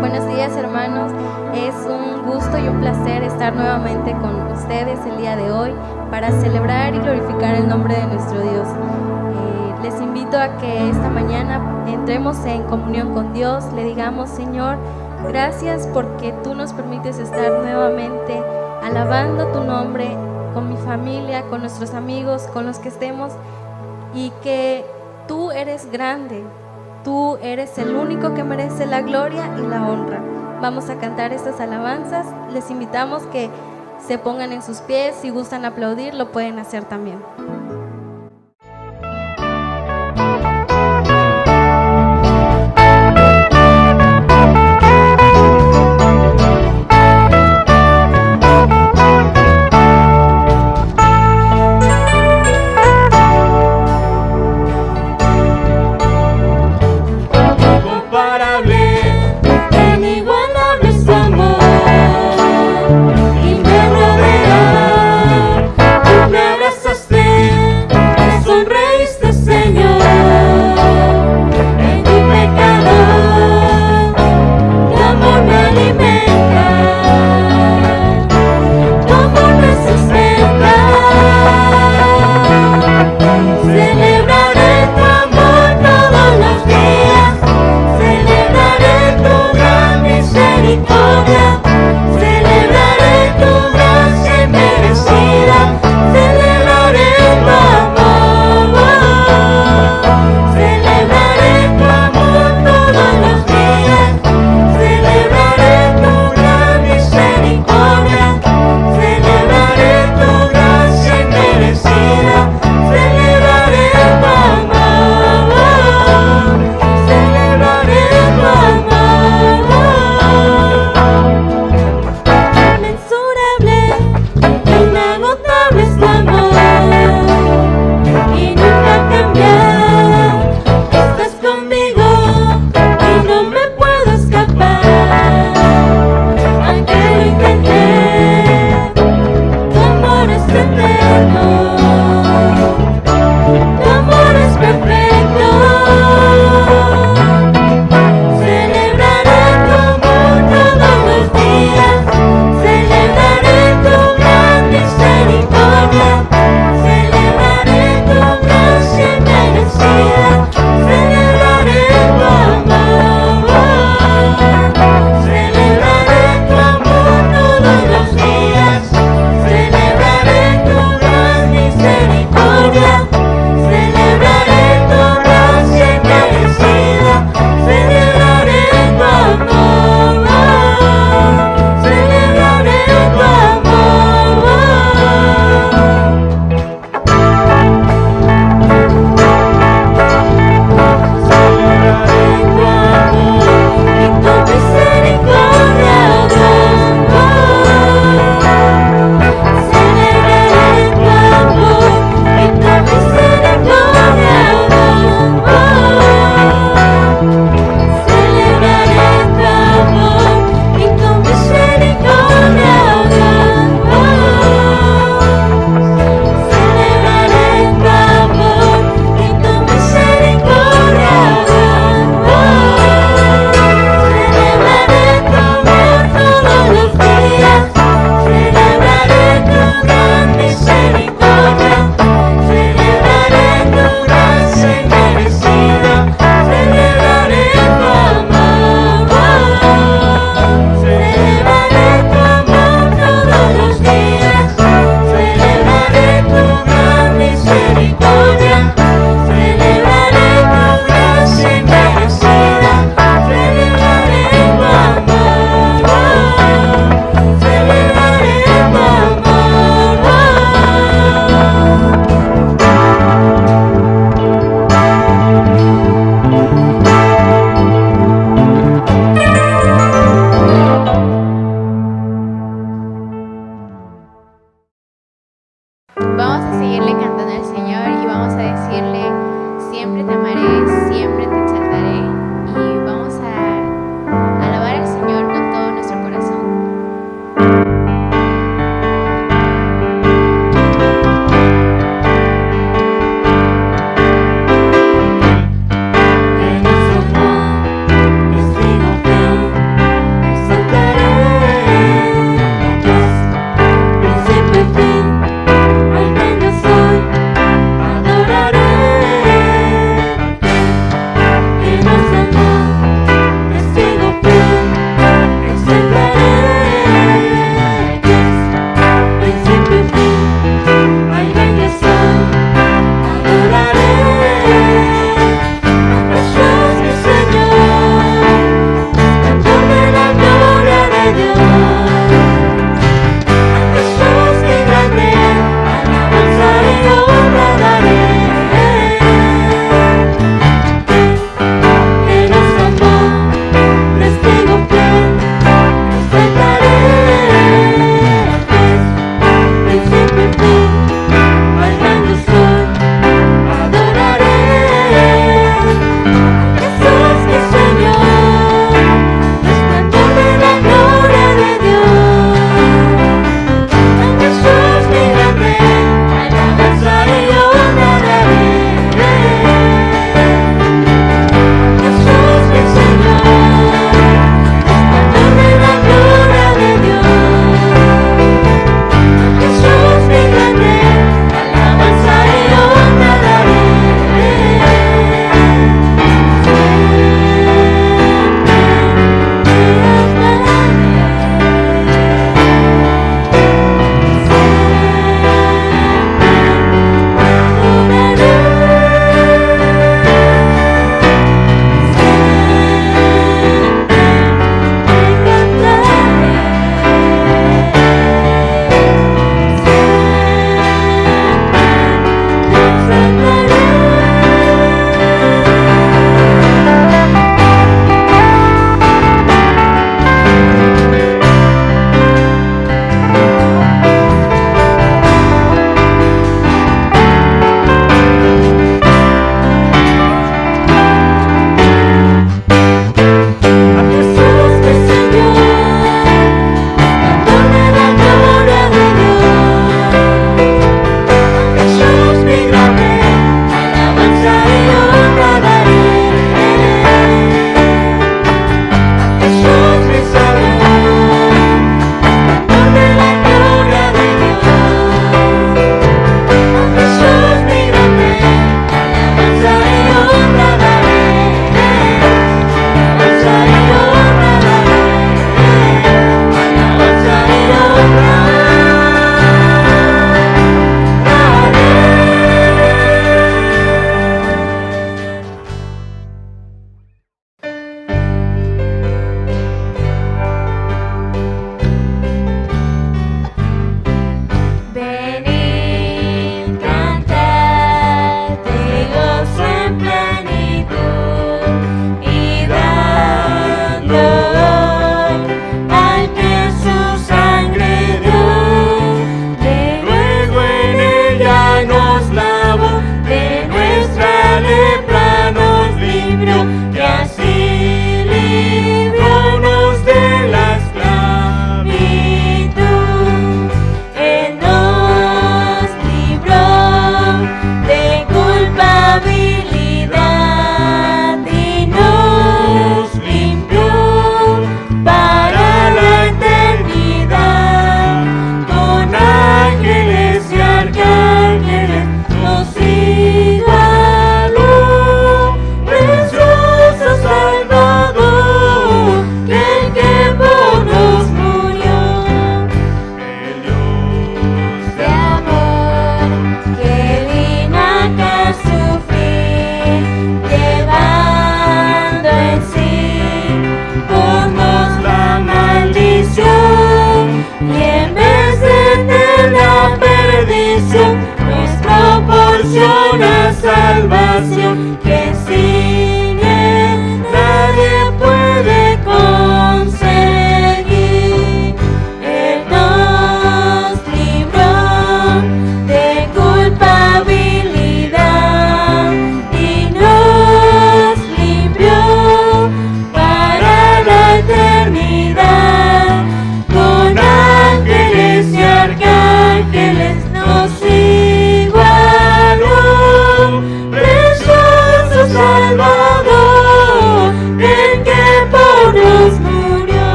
Buenos días, hermanos. Es un gusto y un placer estar nuevamente con ustedes el día de hoy para celebrar y glorificar el nombre de nuestro Dios. Les invito a que esta mañana entremos en comunión con Dios, le digamos: Señor, gracias porque tú nos permites estar nuevamente alabando tu nombre con mi familia, con nuestros amigos, con los que estemos, y que tú eres grande. Tú eres el único que merece la gloria y la honra. Vamos a cantar estas alabanzas. Les invitamos que se pongan en sus pies. Si gustan aplaudir, lo pueden hacer también. Y me rodea, tú me abrazaste.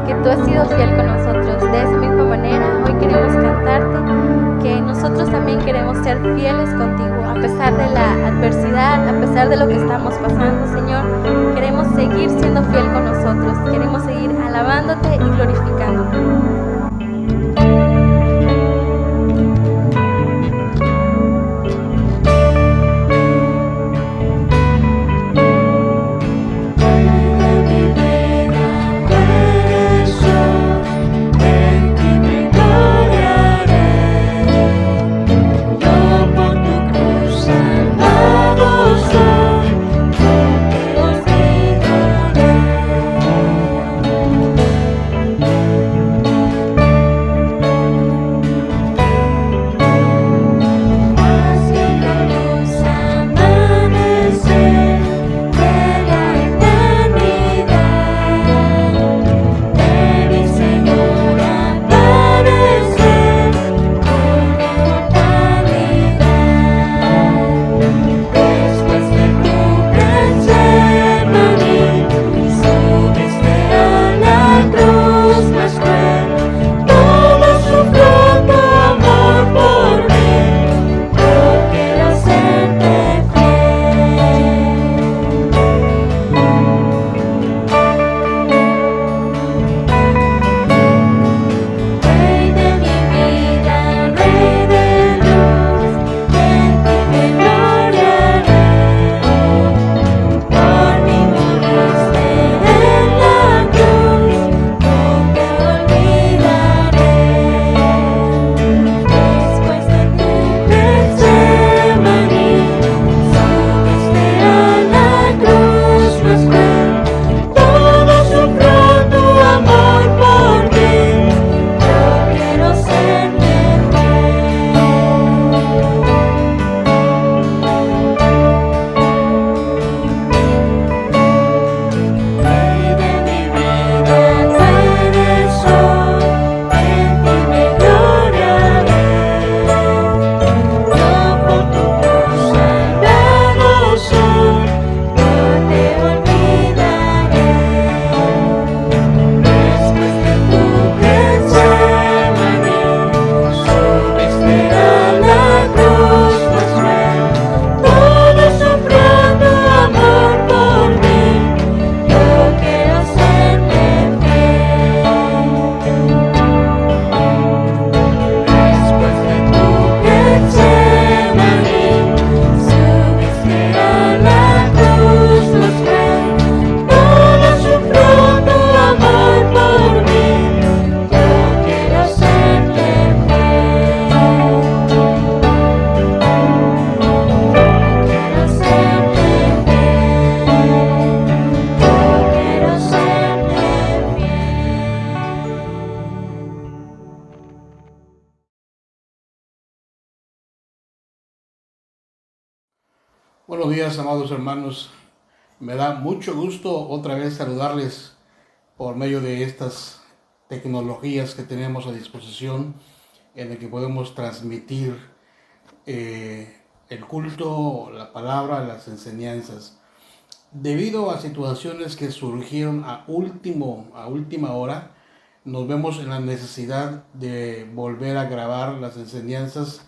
porque tú has sido fiel con nosotros. De esa misma manera, hoy queremos cantarte que nosotros también queremos ser fieles contigo, a pesar de la adversidad, a pesar de lo que estamos pasando, Señor. Queremos seguir siendo fiel con nosotros, queremos seguir alabándote y glorificándote. Buenos días, amados hermanos. Me da mucho gusto otra vez saludarles por medio de estas tecnologías que tenemos a disposición, en el que podemos transmitir el culto, la palabra, las enseñanzas. Debido a situaciones que surgieron a última hora, nos vemos en la necesidad de volver a grabar las enseñanzas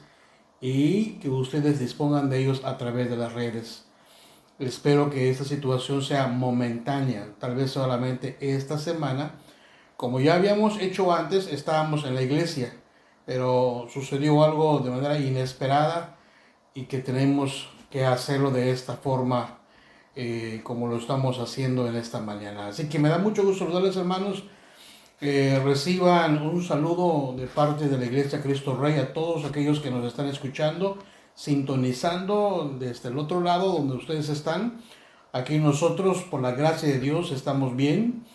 y que ustedes dispongan de ellos a través de las redes. Espero que esta situación sea momentánea, tal vez solamente esta semana. Como ya habíamos hecho antes, estábamos en la iglesia, pero sucedió algo de manera inesperada y que tenemos que hacerlo de esta forma, como lo estamos haciendo en esta mañana. Así que me da mucho gusto saludarles, hermanos. Reciban un saludo de parte de la Iglesia Cristo Rey a todos aquellos que nos están escuchando, sintonizando desde el otro lado donde ustedes están. Aquí nosotros, por la gracia de Dios, estamos bien.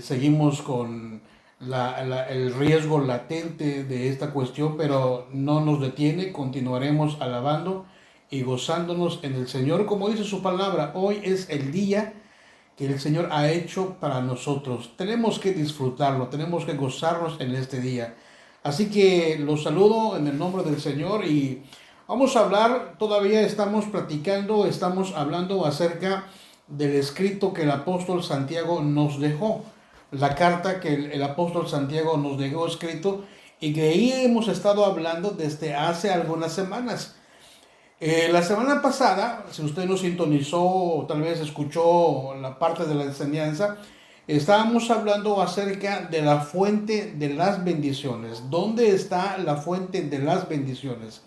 Seguimos con el riesgo latente de esta cuestión, pero no nos detiene. Continuaremos alabando y gozándonos en el Señor. Como dice su palabra, hoy es el día que el Señor ha hecho para nosotros. Tenemos que disfrutarlo, tenemos que gozarnos en este día. Así que los saludo en el nombre del Señor y vamos a hablar, todavía estamos hablando acerca del escrito que el apóstol Santiago nos dejó. la carta que el apóstol Santiago nos dejó escrito y que ahí hemos estado hablando desde hace algunas semanas. La semana pasada, si usted no sintonizó o tal vez escuchó la parte de la enseñanza, estábamos hablando acerca de la fuente de las bendiciones. ¿Dónde está la fuente de las bendiciones?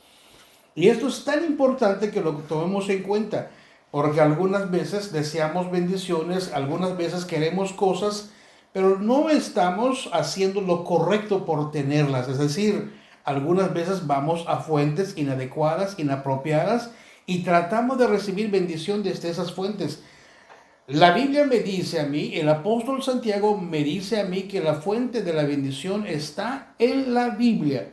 Y esto es tan importante que lo tomemos en cuenta, porque algunas veces deseamos bendiciones, algunas veces queremos cosas, pero no estamos haciendo lo correcto por tenerlas. Es decir, algunas veces vamos a fuentes inadecuadas, inapropiadas, y tratamos de recibir bendición desde esas fuentes. La Biblia me dice a mí, el apóstol Santiago me dice a mí que la fuente de la bendición está en la Biblia.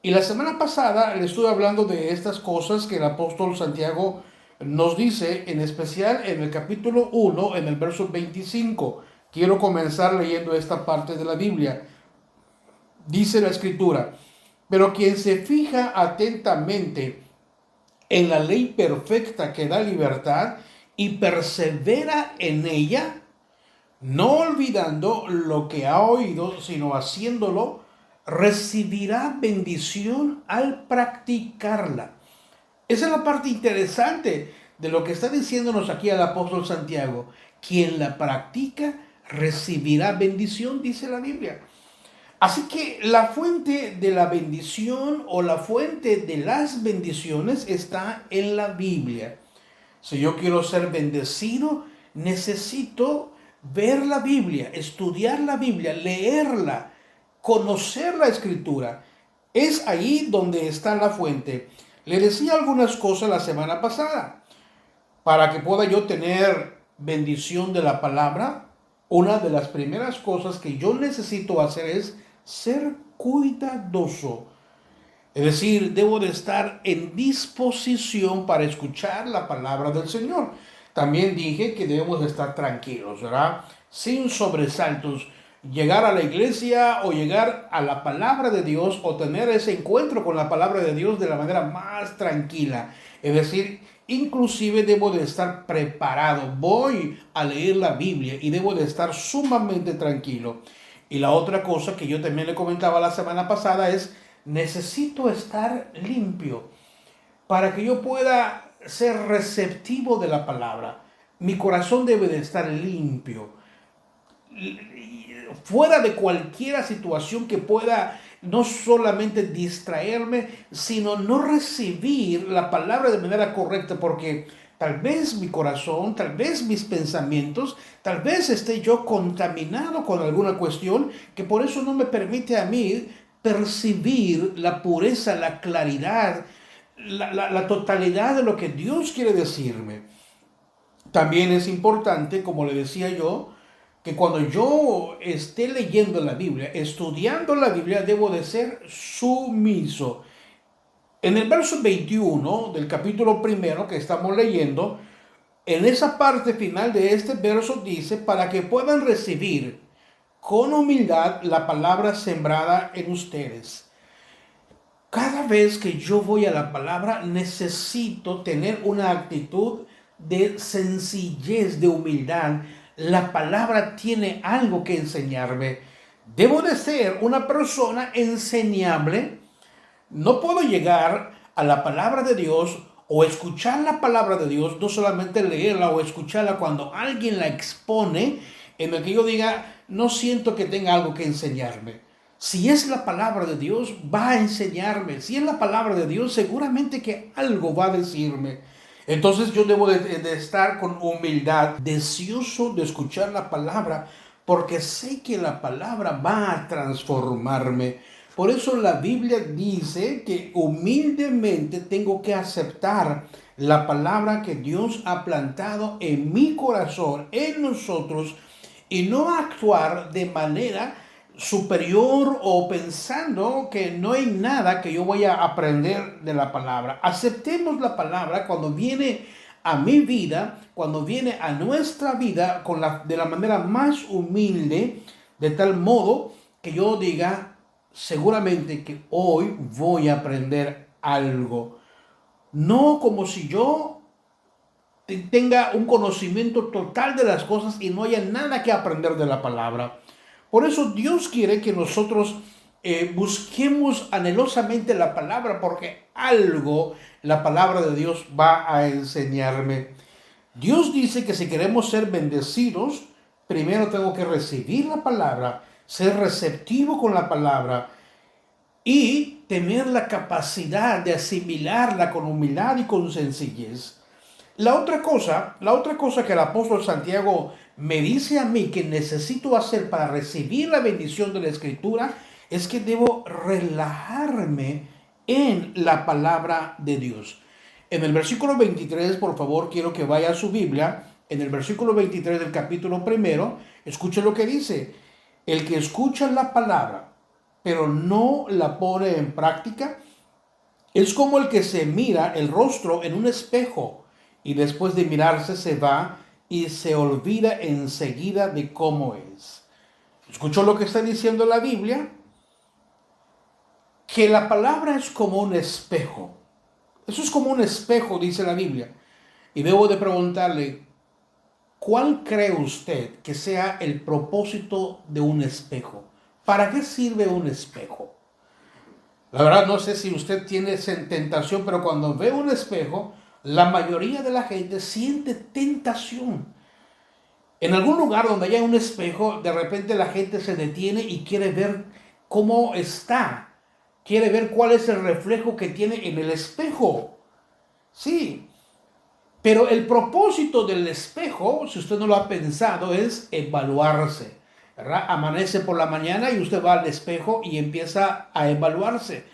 Y la semana pasada le estuve hablando de estas cosas que el apóstol Santiago nos dice, en especial en el capítulo 1, en el verso 25. Quiero comenzar leyendo esta parte de la Biblia. Dice la Escritura: pero quien se fija atentamente en la ley perfecta que da libertad y persevera en ella, no olvidando lo que ha oído, sino haciéndolo, recibirá bendición al practicarla. Esa es la parte interesante de lo que está diciéndonos aquí el apóstol Santiago. Quien la practica recibirá bendición, dice la Biblia. Así que la fuente de la bendición o la fuente de las bendiciones está en la Biblia. Si yo quiero ser bendecido, necesito ver la Biblia, estudiar la Biblia, leerla, conocer la Escritura. Es ahí donde está la fuente. Le decía algunas cosas la semana pasada. Para que pueda yo tener bendición de la palabra, una de las primeras cosas que yo necesito hacer es ser cuidadoso. Es decir, debo de estar en disposición para escuchar la palabra del Señor. También dije que debemos de estar tranquilos, ¿verdad? Sin sobresaltos. Llegar a la iglesia o llegar a la palabra de Dios o tener ese encuentro con la palabra de Dios de la manera más tranquila. Es decir, inclusive debo de estar preparado. Voy a leer la Biblia y debo de estar sumamente tranquilo. Y la otra cosa que yo también le comentaba la semana pasada es: necesito estar limpio para que yo pueda ser receptivo de la palabra. Mi corazón debe de estar limpio, fuera de cualquier situación que pueda no solamente distraerme, sino no recibir la palabra de manera correcta, porque tal vez mi corazón, tal vez mis pensamientos, tal vez esté yo contaminado con alguna cuestión que por eso no me permite a mí percibir la pureza, la claridad, la totalidad de lo que Dios quiere decirme. También es importante, como le decía yo, que cuando yo esté leyendo la Biblia, estudiando la Biblia, debo de ser sumiso. En el verso 21 del capítulo primero que estamos leyendo, en esa parte final de este verso dice: para que puedan recibir con humildad la palabra sembrada en ustedes. Cada vez que yo voy a la palabra, necesito tener una actitud de sencillez, de humildad. La palabra tiene algo que enseñarme. Debo de ser una persona enseñable. No puedo llegar a la palabra de Dios o escuchar la palabra de Dios, no solamente leerla o escucharla cuando alguien la expone, en el que yo diga: no siento que tenga algo que enseñarme. Si es la palabra de Dios, va a enseñarme. Si es la palabra de Dios, seguramente que algo va a decirme. Entonces yo debo de estar con humildad, deseoso de escuchar la palabra, porque sé que la palabra va a transformarme. Por eso la Biblia dice que humildemente tengo que aceptar la palabra que Dios ha plantado en mi corazón, en nosotros, y no actuar de manera superior o pensando que no hay nada que yo voy a aprender de la palabra. Aceptemos la palabra cuando viene a mi vida, cuando viene a nuestra vida de la manera más humilde, de tal modo que yo diga: seguramente que hoy voy a aprender algo. No como si yo tenga un conocimiento total de las cosas y no haya nada que aprender de la palabra. Por eso Dios quiere que nosotros busquemos anhelosamente la palabra, porque algo la palabra de Dios va a enseñarme. Dios dice que si queremos ser bendecidos, primero tengo que recibir la palabra, ser receptivo con la palabra y tener la capacidad de asimilarla con humildad y con sencillez. La otra cosa que el apóstol Santiago me dice a mí que necesito hacer para recibir la bendición de la Escritura es que debo relajarme en la palabra de Dios. En el versículo 23, por favor, quiero que vaya a su Biblia. En el versículo 23 del capítulo primero, escuche lo que dice. El que escucha la palabra, pero no la pone en práctica, es como el que se mira el rostro en un espejo y después de mirarse se va y se olvida enseguida de cómo es. ¿Escuchó lo que está diciendo la Biblia? Que la palabra es como un espejo. Eso es como un espejo, dice la Biblia. Y debo de preguntarle, ¿cuál cree usted que sea el propósito de un espejo? ¿Para qué sirve un espejo? La verdad no sé si usted tiene esa tentación, pero cuando ve un espejo, la mayoría de la gente siente tentación. En algún lugar donde haya un espejo, de repente la gente se detiene y quiere ver cómo está. Quiere ver cuál es el reflejo que tiene en el espejo. Sí, pero el propósito del espejo, si usted no lo ha pensado, es evaluarse, ¿verdad? Amanece por la mañana y usted va al espejo y empieza a evaluarse.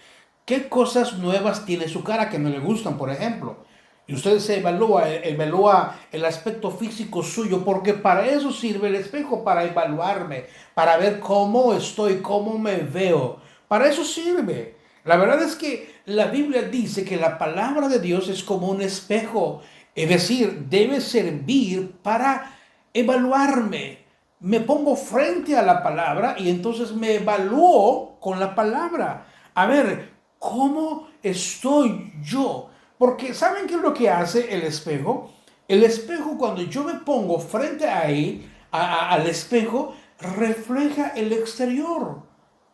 ¿Qué cosas nuevas tiene su cara que no le gustan, por ejemplo? Y usted se evalúa el aspecto físico suyo, porque para eso sirve el espejo, para evaluarme, para ver cómo estoy, cómo me veo. Para eso sirve. La verdad es que la Biblia dice que la palabra de Dios es como un espejo. Es decir, debe servir para evaluarme. Me pongo frente a la palabra y entonces me evalúo con la palabra. A ver, ¿cómo estoy yo? Porque ¿saben qué es lo que hace el espejo? El espejo, cuando yo me pongo frente a él, al espejo, refleja el exterior.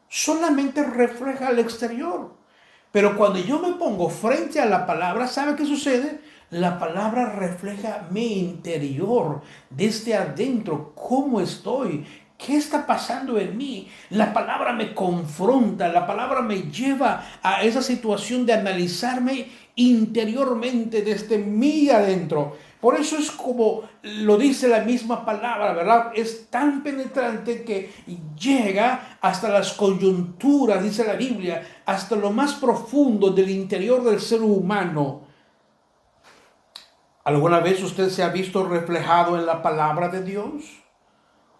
Solamente refleja el exterior. Pero cuando yo me pongo frente a la palabra, ¿sabe qué sucede? La palabra refleja mi interior, desde adentro, cómo estoy, qué está pasando en mí. La palabra me confronta, la palabra me lleva a esa situación de analizarme interiormente desde mí adentro. Por eso es como lo dice la misma palabra, ¿verdad? Es tan penetrante que llega hasta las coyunturas, dice la Biblia, hasta lo más profundo del interior del ser humano. ¿Alguna vez usted se ha visto reflejado en la palabra de Dios?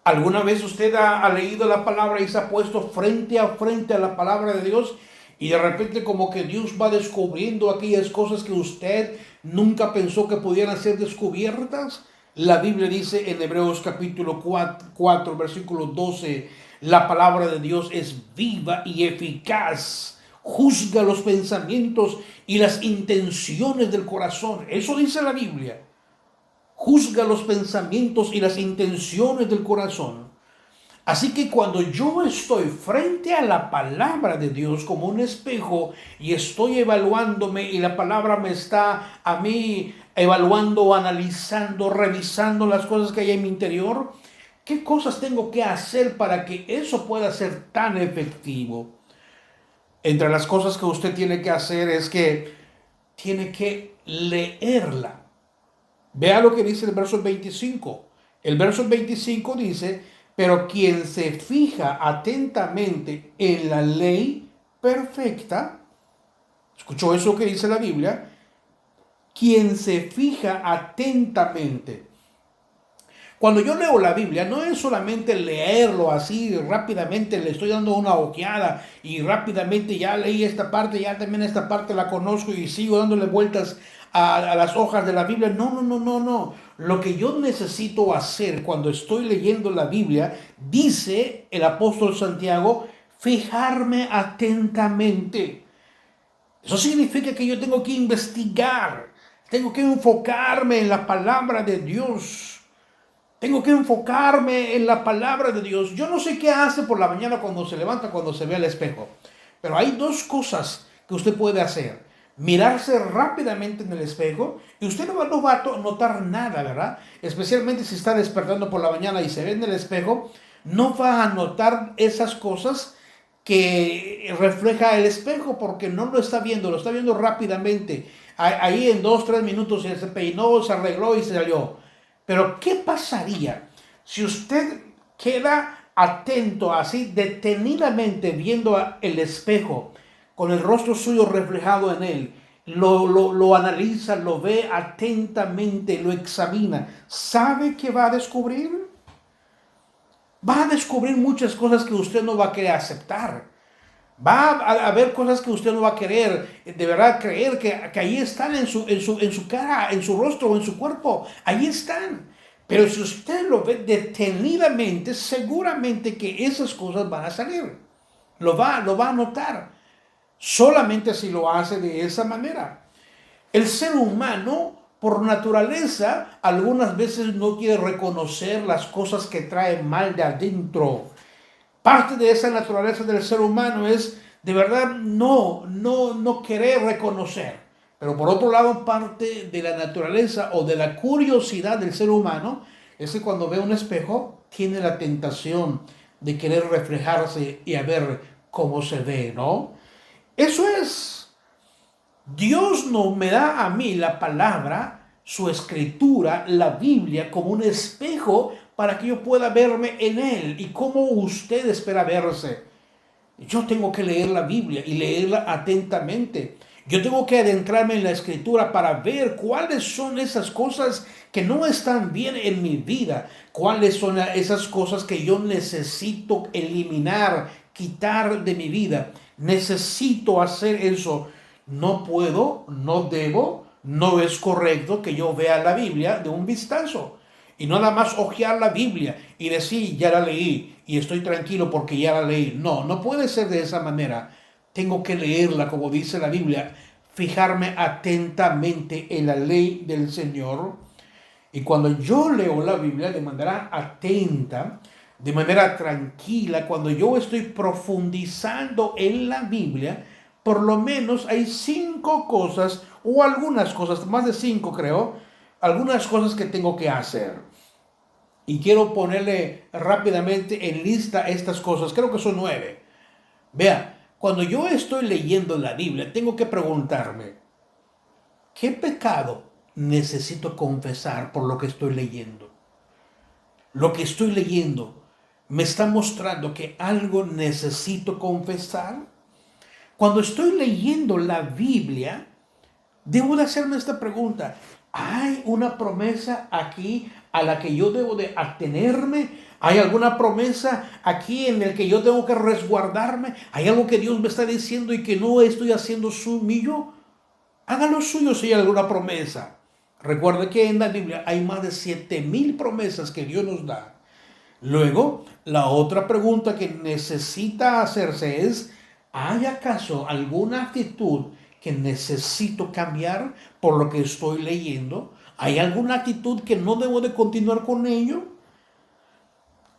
¿Alguna vez usted ha leído la palabra y se ha puesto frente a la palabra de Dios? Y de repente como que Dios va descubriendo aquellas cosas que usted nunca pensó que pudieran ser descubiertas. La Biblia dice en Hebreos capítulo 4 versículo 12, la palabra de Dios es viva y eficaz, juzga los pensamientos y las intenciones del corazón. Eso dice la Biblia. Juzga los pensamientos y las intenciones del corazón. Así que cuando yo estoy frente a la palabra de Dios como un espejo y estoy evaluándome y la palabra me está a mí evaluando, analizando, revisando las cosas que hay en mi interior, ¿qué cosas tengo que hacer para que eso pueda ser tan efectivo? Entre las cosas que usted tiene que hacer es que tiene que leerla. Vea lo que dice el verso 25. El verso 25 dice: pero quien se fija atentamente en la ley perfecta, ¿escuchó eso que dice la Biblia? Quien se fija atentamente. Cuando yo leo la Biblia, no es solamente leerlo así rápidamente, le estoy dando una ojeada y rápidamente ya leí esta parte, ya también esta parte la conozco y sigo dándole vueltas a las hojas de la Biblia. No. Lo que yo necesito hacer cuando estoy leyendo la Biblia, dice el apóstol Santiago, fijarme atentamente. Eso significa que yo tengo que investigar, tengo que enfocarme en la palabra de Dios. Tengo que enfocarme en la palabra de Dios. Yo no sé qué hace por la mañana cuando se levanta, cuando se ve al espejo. Pero hay dos cosas que usted puede hacer. Mirarse rápidamente en el espejo y usted no va a notar nada, ¿verdad? Especialmente si está despertando por la mañana y se ve en el espejo, no va a notar esas cosas que refleja el espejo porque no lo está viendo rápidamente. Ahí en 2, 3 minutos se peinó, se arregló y se salió. Pero ¿qué pasaría si usted queda atento así detenidamente viendo el espejo con el rostro suyo reflejado en él? Lo analiza, lo ve atentamente, lo examina. ¿Sabe qué va a descubrir? Va a descubrir muchas cosas que usted no va a querer aceptar. Va a haber cosas que usted no va a querer, de verdad, creer que ahí están en su cara, en su rostro o en su cuerpo. Ahí están. Pero si usted lo ve detenidamente, seguramente que esas cosas van a salir. Lo va a notar. Solamente si lo hace de esa manera. El ser humano, por naturaleza, algunas veces no quiere reconocer las cosas que trae mal de adentro. Parte de esa naturaleza del ser humano es de verdad no querer reconocer. Pero por otro lado, parte de la naturaleza o de la curiosidad del ser humano es que cuando ve un espejo tiene la tentación de querer reflejarse y a ver cómo se ve, ¿no? Eso es. Dios no me da a mí la palabra, su escritura, la Biblia, como un espejo para que yo pueda verme en él. ¿Y cómo usted espera verse? Yo tengo que leer la Biblia y leerla atentamente. Yo tengo que adentrarme en la escritura para ver cuáles son esas cosas que no están bien en mi vida, cuáles son esas cosas que yo necesito eliminar, quitar de mi vida. Necesito hacer eso. No puedo, no debo, no es correcto que yo vea la Biblia de un vistazo. Y no nada más hojear la Biblia y decir, ya la leí y estoy tranquilo porque ya la leí. No puede ser de esa manera. Tengo que leerla como dice la Biblia, fijarme atentamente en la ley del Señor. Y cuando yo leo la Biblia de manera atenta, de manera tranquila, cuando yo estoy profundizando en la Biblia, por lo menos hay 5 cosas, o algunas cosas, más de 5 creo, algunas cosas que tengo que hacer. Y quiero ponerle rápidamente en lista estas cosas, creo que son 9. Vea, cuando yo estoy leyendo la Biblia, tengo que preguntarme, ¿qué pecado necesito confesar por lo que estoy leyendo? Lo que estoy leyendo me está mostrando que algo necesito confesar. Cuando estoy leyendo la Biblia, debo de hacerme esta pregunta. ¿Hay una promesa aquí a la que yo debo de atenerme? ¿Hay alguna promesa aquí en la que yo tengo que resguardarme? ¿Hay algo que Dios me está diciendo y que no estoy haciendo suyo? Haga lo suyo si hay alguna promesa. Recuerde que en la Biblia hay más de 7,000 promesas que Dios nos da. Luego, la otra pregunta que necesita hacerse es, ¿hay acaso alguna actitud que necesito cambiar por lo que estoy leyendo? ¿Hay alguna actitud que no debo de continuar con ello?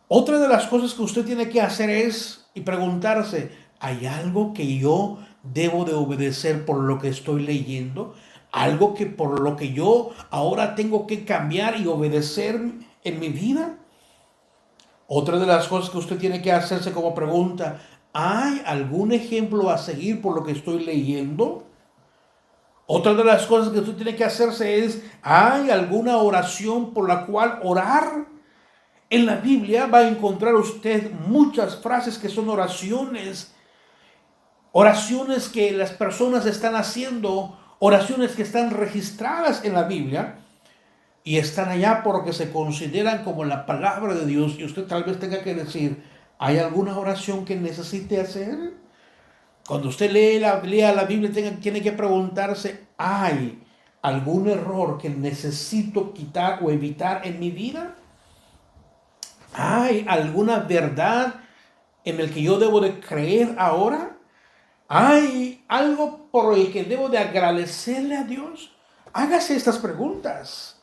Otra de las cosas que usted tiene que hacer es y preguntarse, ¿hay algo que yo debo de obedecer por lo que estoy leyendo? ¿Algo que por lo que yo ahora tengo que cambiar y obedecer en mi vida? Otra de las cosas que usted tiene que hacerse como pregunta, ¿hay algún ejemplo a seguir por lo que estoy leyendo? Otra de las cosas que usted tiene que hacerse es, ¿hay alguna oración por la cual orar? En la Biblia va a encontrar usted muchas frases que son oraciones que las personas están haciendo, oraciones que están registradas en la Biblia y están allá porque se consideran como la palabra de Dios. Y usted tal vez tenga que decir, ¿hay alguna oración que necesite hacer? Cuando usted lea la Biblia, tiene que preguntarse, ¿hay algún error que necesito quitar o evitar en mi vida? ¿Hay alguna verdad en el que yo debo de creer ahora? ¿Hay algo por el que debo de agradecerle a Dios? Hágase estas preguntas.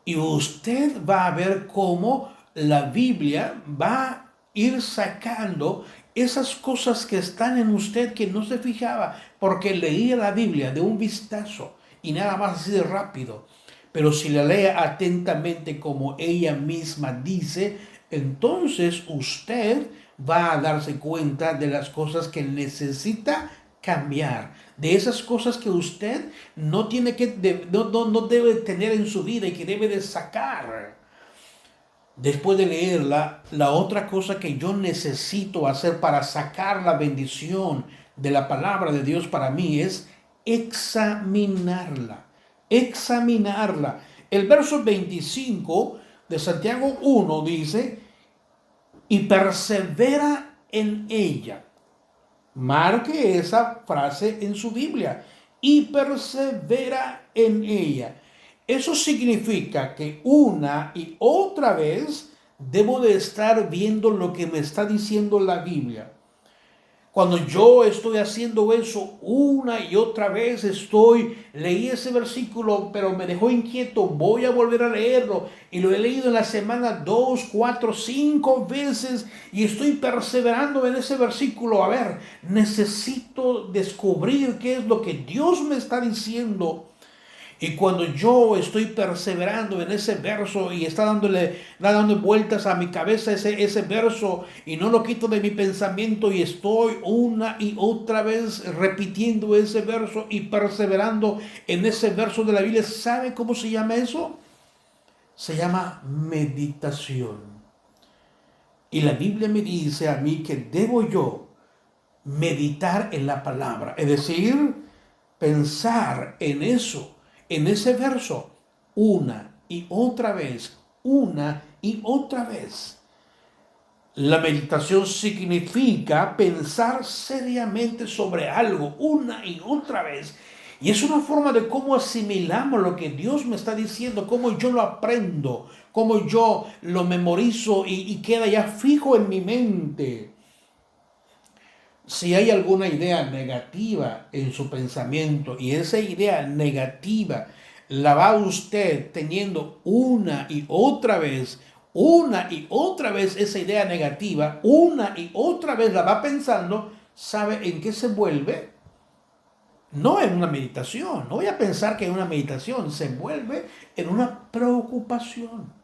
Y usted va a ver cómo la Biblia va a ir sacando esas cosas que están en usted que no se fijaba, porque leía la Biblia de un vistazo y nada más así de rápido. Pero si la lee atentamente como ella misma dice, entonces usted va a darse cuenta de las cosas que necesita cambiar, de esas cosas que usted no tiene que, no debe tener en su vida y que debe de sacar. Después de leerla, la otra cosa que yo necesito hacer para sacar la bendición de la palabra de Dios para mí es examinarla. Examinarla. El verso 25 de Santiago 1 dice, y persevera en ella. Marque esa frase en su Biblia. Y persevera en ella. Eso significa que una y otra vez debo de estar viendo lo que me está diciendo la Biblia. Cuando yo estoy haciendo eso una y otra vez, leí ese versículo, pero me dejó inquieto, voy a volver a leerlo. Y lo he leído en la semana 2, 4, 5 veces y estoy perseverando en ese versículo. A ver, necesito descubrir qué es lo que Dios me está diciendo. Y cuando yo estoy perseverando en ese verso y está dando vueltas a mi cabeza ese verso y no lo quito de mi pensamiento y estoy una y otra vez repitiendo ese verso y perseverando en ese verso de la Biblia, ¿sabe cómo se llama eso? Se llama meditación. Y la Biblia me dice a mí que debo yo meditar en la palabra, es decir, pensar en eso, en ese verso, una y otra vez, una y otra vez. La meditación significa pensar seriamente sobre algo una y otra vez. Y es una forma de cómo asimilamos lo que Dios me está diciendo, cómo yo lo aprendo, cómo yo lo memorizo y queda ya fijo en mi mente. Si hay alguna idea negativa en su pensamiento y esa idea negativa la va usted teniendo una y otra vez esa idea negativa, una y otra vez la va pensando, ¿sabe en qué se vuelve? No en una meditación, no voy a pensar que en una meditación, se vuelve en una preocupación.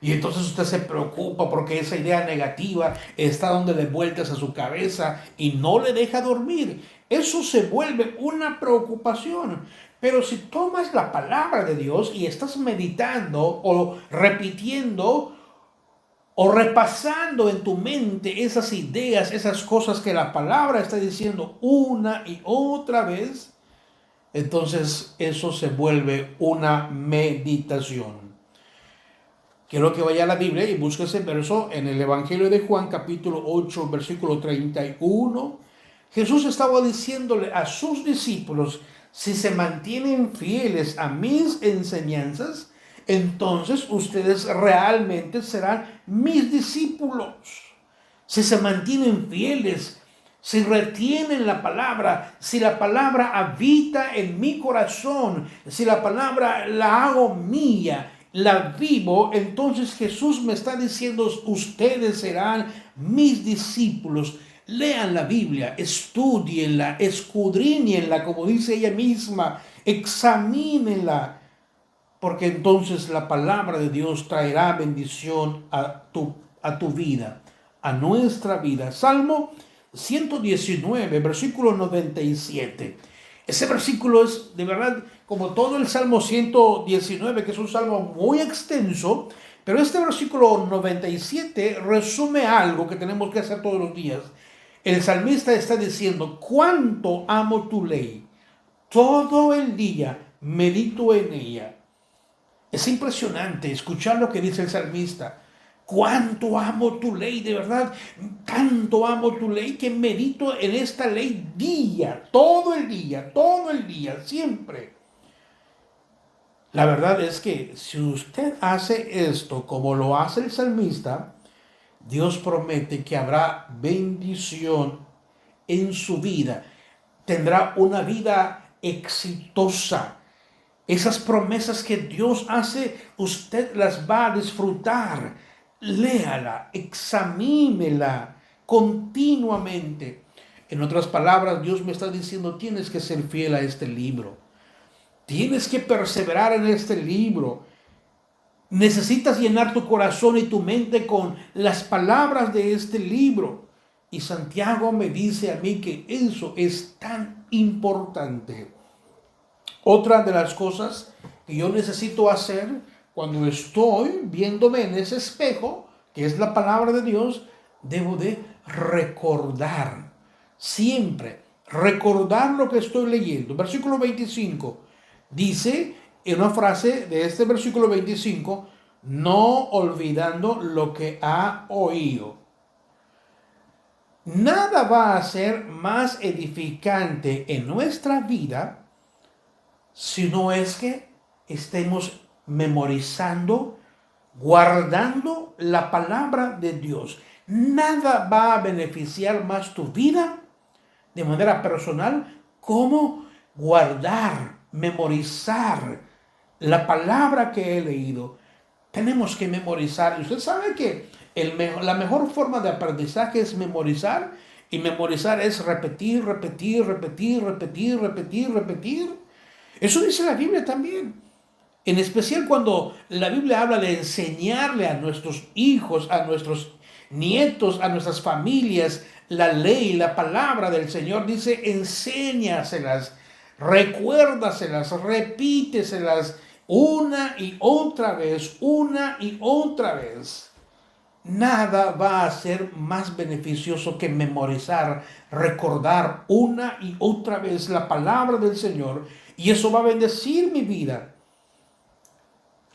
Y entonces usted se preocupa porque esa idea negativa está dándole vueltas a su cabeza y no le deja dormir. Eso se vuelve una preocupación. Pero si tomas la palabra de Dios y estás meditando o repitiendo o repasando en tu mente esas ideas, esas cosas que la palabra está diciendo una y otra vez, entonces eso se vuelve una meditación. Quiero que vaya a la Biblia y busque ese verso en el Evangelio de Juan, capítulo 8, versículo 31. Jesús estaba diciéndole a sus discípulos, si se mantienen fieles a mis enseñanzas, entonces ustedes realmente serán mis discípulos. Si se mantienen fieles, si retienen la palabra, si la palabra habita en mi corazón, si la palabra la hago mía, la vivo, entonces Jesús me está diciendo, ustedes serán mis discípulos. Lean la Biblia, estudienla, escudriñenla, como dice ella misma, examínenla, porque entonces la palabra de Dios traerá bendición a tu vida, a nuestra vida. Salmo 119, versículo 97. Ese versículo es de verdad como todo el Salmo 119, que es un salmo muy extenso, pero este versículo 97 resume algo que tenemos que hacer todos los días. El salmista está diciendo, cuánto amo tu ley, todo el día medito en ella. Es impresionante escuchar lo que dice el salmista. Cuánto amo tu ley, de verdad, tanto amo tu ley que medito en esta ley todo el día, siempre. La verdad es que si usted hace esto como lo hace el salmista, Dios promete que habrá bendición en su vida. Tendrá una vida exitosa. Esas promesas que Dios hace, usted las va a disfrutar. Léala, examínela continuamente. En otras palabras, Dios me está diciendo, tienes que ser fiel a este libro. Tienes que perseverar en este libro. Necesitas llenar tu corazón y tu mente con las palabras de este libro. Y Santiago me dice a mí que eso es tan importante. Otra de las cosas que yo necesito hacer cuando estoy viéndome en ese espejo, que es la palabra de Dios, debo de recordar, siempre recordar lo que estoy leyendo. Versículo 25 dice en una frase de este versículo 25, no olvidando lo que ha oído. Nada va a ser más edificante en nuestra vida si no es que estemos memorizando, guardando la palabra de Dios. Nada va a beneficiar más tu vida de manera personal como guardar, memorizar la palabra que he leído. Tenemos que memorizar. Y usted sabe que la mejor forma de aprendizaje es memorizar. Y memorizar es repetir, repetir, repetir, repetir, repetir, repetir. Eso dice la Biblia también. En especial cuando la Biblia habla de enseñarle a nuestros hijos, a nuestros nietos, a nuestras familias, la ley, la palabra del Señor. Dice, enséñaselas, recuérdaselas, repíteselas una y otra vez, una y otra vez. Nada va a ser más beneficioso que memorizar, recordar una y otra vez la palabra del Señor, y eso va a bendecir mi vida.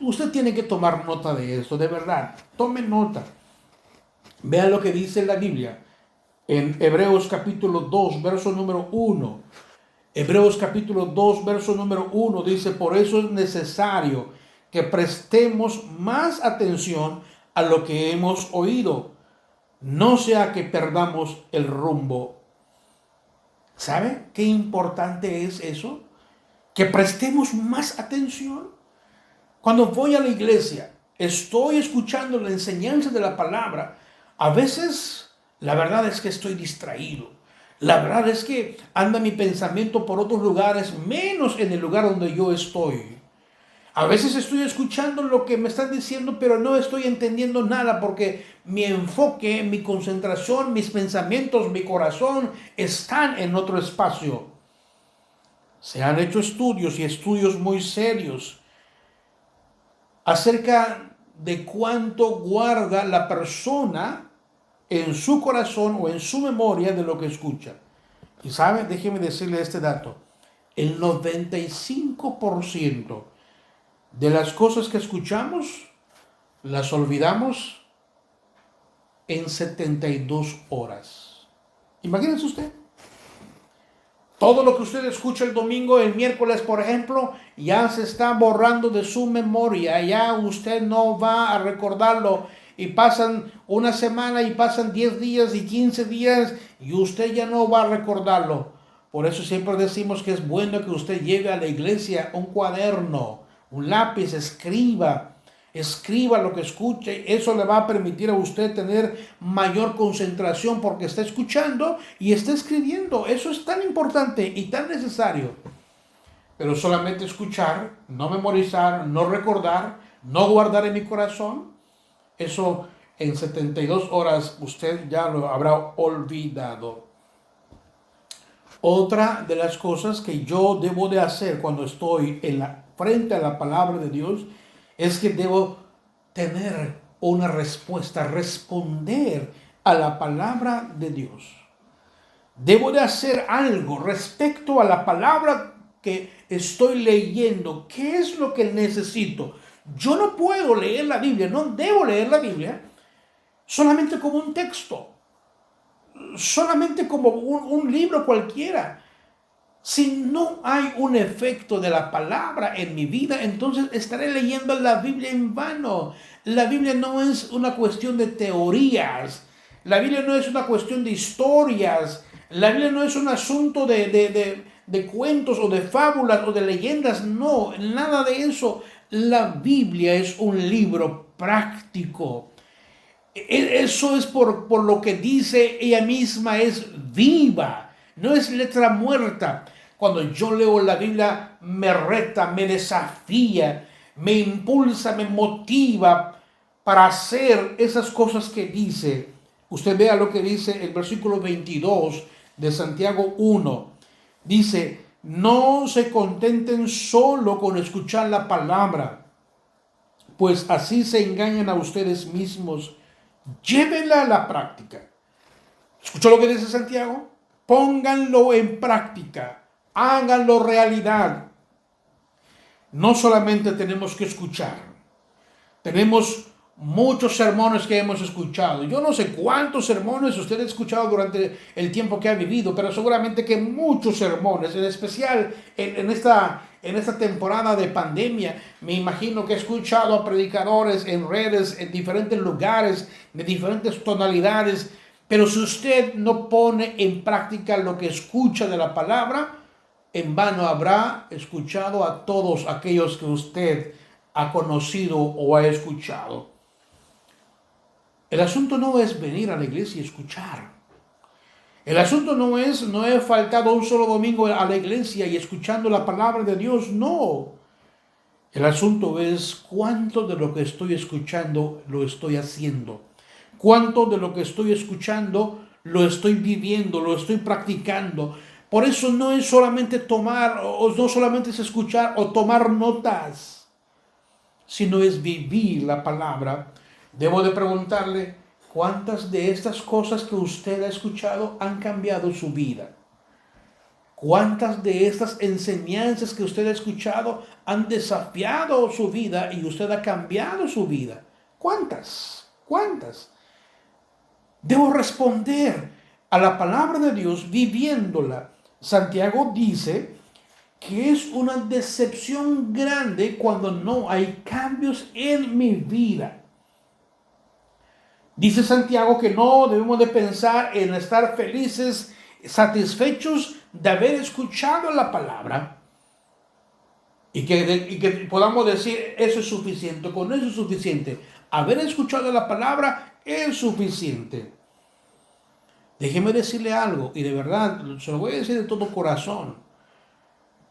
Usted tiene que tomar nota de esto, de verdad. Tome nota. Vea lo que dice la Biblia en Hebreos capítulo 2, verso número 1. Hebreos capítulo 2, verso número 1 dice, por eso es necesario que prestemos más atención a lo que hemos oído, no sea que perdamos el rumbo. ¿Sabe qué importante es eso? Que prestemos más atención. Cuando voy a la iglesia, estoy escuchando la enseñanza de la palabra. A veces, la verdad es que estoy distraído. La verdad es que anda mi pensamiento por otros lugares, menos en el lugar donde yo estoy. A veces estoy escuchando lo que me están diciendo, pero no estoy entendiendo nada porque mi enfoque, mi concentración, mis pensamientos, mi corazón están en otro espacio. Se han hecho estudios y estudios muy serios acerca de cuánto guarda la persona en su corazón o en su memoria de lo que escucha. Y sabe, déjeme decirle este dato, el 95% de las cosas que escuchamos las olvidamos en 72 horas. Imagínense usted. Todo lo que usted escucha el domingo, el miércoles, por ejemplo, ya se está borrando de su memoria. Ya usted no va a recordarlo. Y pasan una semana y pasan 10 días y 15 días y usted ya no va a recordarlo. Por eso siempre decimos que es bueno que usted lleve a la iglesia un cuaderno, un lápiz, escriba lo que escuche. Eso le va a permitir a usted tener mayor concentración porque está escuchando y está escribiendo. Eso es tan importante y tan necesario. Pero solamente escuchar, no memorizar, no recordar, no guardar en mi corazón, eso en 72 horas usted ya lo habrá olvidado. Otra de las cosas que yo debo de hacer cuando estoy frente a la palabra de Dios es que debo tener una respuesta, responder a la palabra de Dios. Debo de hacer algo respecto a la palabra que estoy leyendo. ¿Qué es lo que necesito? Yo no puedo leer la Biblia, no debo leer la Biblia solamente como un texto, solamente como un libro cualquiera. Si no hay un efecto de la palabra en mi vida, entonces estaré leyendo la Biblia en vano. La Biblia no es una cuestión de teorías. La Biblia no es una cuestión de historias. La Biblia no es un asunto de de cuentos o de fábulas o de leyendas. No, nada de eso. La Biblia es un libro práctico. Eso es por lo que dice ella misma, es viva, no es letra muerta. Cuando yo leo la Biblia me reta, me desafía, me impulsa, me motiva para hacer esas cosas que dice. Usted vea lo que dice el versículo 22 de Santiago 1. Dice, no se contenten solo con escuchar la palabra, pues así se engañan a ustedes mismos. Llévenla a la práctica. ¿Escuchó lo que dice Santiago? Pónganlo en práctica. Háganlo realidad. No solamente tenemos que escuchar. Tenemos muchos sermones que hemos escuchado. Yo no sé cuántos sermones usted ha escuchado durante el tiempo que ha vivido, pero seguramente que muchos sermones, en especial en esta temporada de pandemia. Me imagino que he escuchado a predicadores en redes, en diferentes lugares, de diferentes tonalidades, pero si usted no pone en práctica lo que escucha de la palabra, en vano habrá escuchado a todos aquellos que usted ha conocido o ha escuchado. El asunto no es venir a la iglesia y escuchar. El asunto no he faltado un solo domingo a la iglesia y escuchando la palabra de Dios, no. El asunto es cuánto de lo que estoy escuchando lo estoy haciendo. Cuánto de lo que estoy escuchando lo estoy viviendo, lo estoy practicando. Por eso no es solamente tomar, o no solamente es escuchar o tomar notas, sino es vivir la palabra. Debo de preguntarle, ¿cuántas de estas cosas que usted ha escuchado han cambiado su vida? ¿Cuántas de estas enseñanzas que usted ha escuchado han desafiado su vida y usted ha cambiado su vida? ¿Cuántas? ¿Cuántas? Debo responder a la palabra de Dios viviéndola. Santiago dice que es una decepción grande cuando no hay cambios en mi vida. Dice Santiago que no debemos de pensar en estar felices, satisfechos de haber escuchado la palabra y que podamos decir, eso es suficiente, con eso es suficiente. Haber escuchado la palabra es suficiente. Déjeme decirle algo, y de verdad, se lo voy a decir de todo corazón.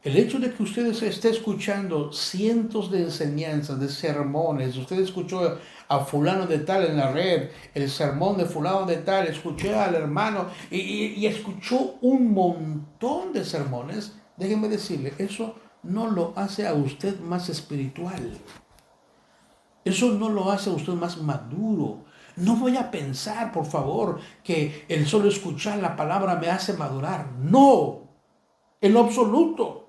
El hecho de que usted esté escuchando cientos de enseñanzas, de sermones, usted escuchó a fulano de tal en la red, el sermón de fulano de tal, escuché al hermano y escuchó un montón de sermones, déjeme decirle, eso no lo hace a usted más espiritual. Eso no lo hace a usted más maduro. No voy a pensar, por favor, que el solo escuchar la palabra me hace madurar. No, en lo absoluto.